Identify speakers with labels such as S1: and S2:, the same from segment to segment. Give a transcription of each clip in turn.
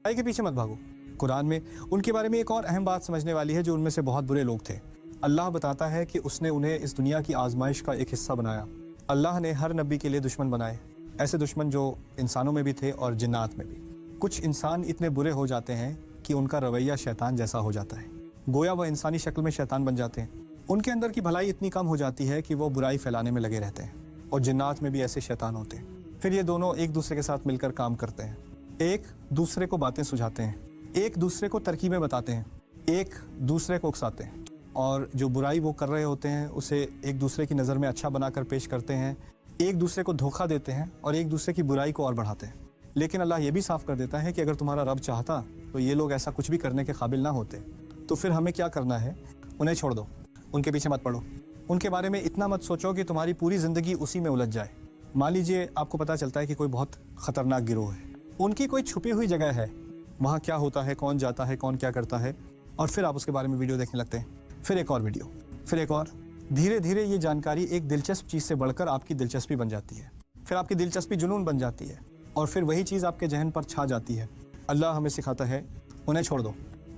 S1: बुराई के पीछे मत भागो। कुरान में उनके बारे में एक और अहम बात समझने वाली है जो उनमें से बहुत बुरे लोग थे। अल्लाह बताता है कि उसने उन्हें इस दुनिया की आजमाइश का एक हिस्सा बनाया। अल्लाह ने हर नबी के लिए दुश्मन बनाए, ऐसे दुश्मन जो इंसानों में भी थे और जिन्नात में भी। कुछ इंसान इतने बुरे हो जाते हैं कि उनका रवैया शैतान जैसा हो जाता है, गोया वह इंसानी शक्ल में शैतान बन जाते हैं। उनके अंदर की भलाई इतनी कम हो जाती है कि वो बुराई फैलाने में लगे रहते हैं। और जिन्नात में भी ऐसे शैतान होते हैं। फिर ये दोनों एक दूसरे के साथ मिलकर काम करते हैं, एक दूसरे को बातें सुझाते हैं, एक दूसरे को तरकीबें बताते हैं, एक दूसरे को उकसाते हैं, और जो बुराई वो कर रहे होते हैं उसे एक दूसरे की नज़र में अच्छा बनाकर पेश करते हैं, एक दूसरे को धोखा देते हैं और एक दूसरे की बुराई को और बढ़ाते हैं। लेकिन अल्लाह ये भी साफ कर देता है कि अगर तुम्हारा रब चाहता तो ये लोग ऐसा कुछ भी करने के काबिल ना होते। तो फिर हमें क्या करना है? उन्हें छोड़ दो, उनके पीछे मत पड़ो, उनके बारे में इतना मत सोचो कि तुम्हारी पूरी ज़िंदगी उसी में उलझ जाए। मान लीजिए आपको पता चलता है कि कोई बहुत ख़तरनाक गिरोह है, उनकी कोई छुपी हुई जगह है, वहाँ क्या होता है, कौन जाता है, कौन क्या करता है, और फिर आप उसके बारे में वीडियो देखने लगते हैं, फिर एक और वीडियो, फिर एक और। धीरे धीरे ये जानकारी एक दिलचस्प चीज़ से बढ़कर आपकी दिलचस्पी बन जाती है, फिर आपकी दिलचस्पी जुनून बन जाती है, और फिर वही चीज़ आपके जहन पर छा जाती है। अल्लाह हमें सिखाता है उन्हें छोड़ दो,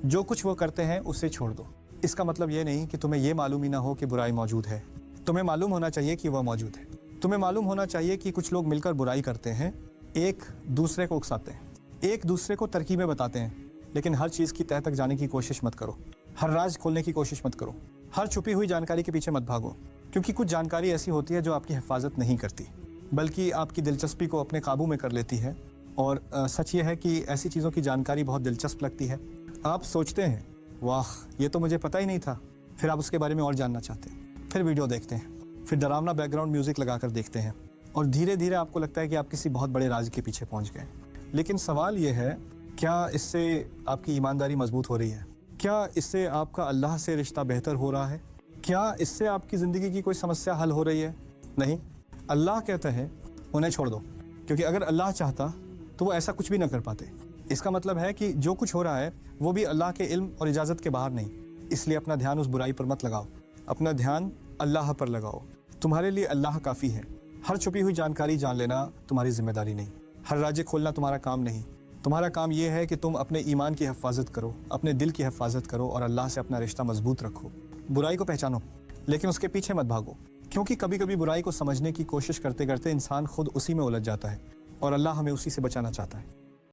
S1: जो कुछ वो करते हैं उसे छोड़ दो। इसका मतलब ये नहीं कि तुम्हें ये मालूम ही ना हो कि बुराई मौजूद है। तुम्हें मालूम होना चाहिए कि वह मौजूद है। तुम्हें मालूम होना चाहिए कि कुछ लोग मिलकर बुराई करते हैं, एक दूसरे को उकसाते हैं, एक दूसरे को तरकीबें बताते हैं। लेकिन हर चीज़ की तह तक जाने की कोशिश मत करो, हर राज खोलने की कोशिश मत करो, हर छुपी हुई जानकारी के पीछे मत भागो, क्योंकि कुछ जानकारी ऐसी होती है जो आपकी हिफाजत नहीं करती, बल्कि आपकी दिलचस्पी को अपने काबू में कर लेती है। और सच ये है कि ऐसी चीज़ों की जानकारी बहुत दिलचस्प लगती है। आप सोचते हैं वाह ये तो मुझे पता ही नहीं था, फिर आप उसके बारे में और जानना चाहते हैं, फिर वीडियो देखते हैं, फिर डरावना बैकग्राउंड म्यूज़िक लगाकर देखते हैं, और धीरे धीरे आपको लगता है कि आप किसी बहुत बड़े राज के पीछे पहुंच गए। लेकिन सवाल ये है, क्या इससे आपकी ईमानदारी मजबूत हो रही है? क्या इससे आपका अल्लाह से रिश्ता बेहतर हो रहा है? क्या इससे आपकी ज़िंदगी की कोई समस्या हल हो रही है? नहीं। अल्लाह कहता है उन्हें छोड़ दो, क्योंकि अगर अल्लाह चाहता तो वो ऐसा कुछ भी ना कर पाते। इसका मतलब है कि जो कुछ हो रहा है वो भी अल्लाह के इल्म और इजाज़त के बाहर नहीं। इसलिए अपना ध्यान उस बुराई पर मत लगाओ, अपना ध्यान अल्लाह पर लगाओ। तुम्हारे लिए अल्लाह काफ़ी है। हर छुपी हुई जानकारी जान लेना तुम्हारी जिम्मेदारी नहीं, हर राज्य खोलना तुम्हारा काम नहीं। तुम्हारा काम यह है कि तुम अपने ईमान की हिफाजत करो, अपने दिल की हिफाजत करो और अल्लाह से अपना रिश्ता मजबूत रखो। बुराई को पहचानो, लेकिन उसके पीछे मत भागो, क्योंकि कभी कभी बुराई को समझने की कोशिश करते करते इंसान खुद उसी में उलझ जाता है, और अल्लाह हमें उसी से बचाना चाहता है।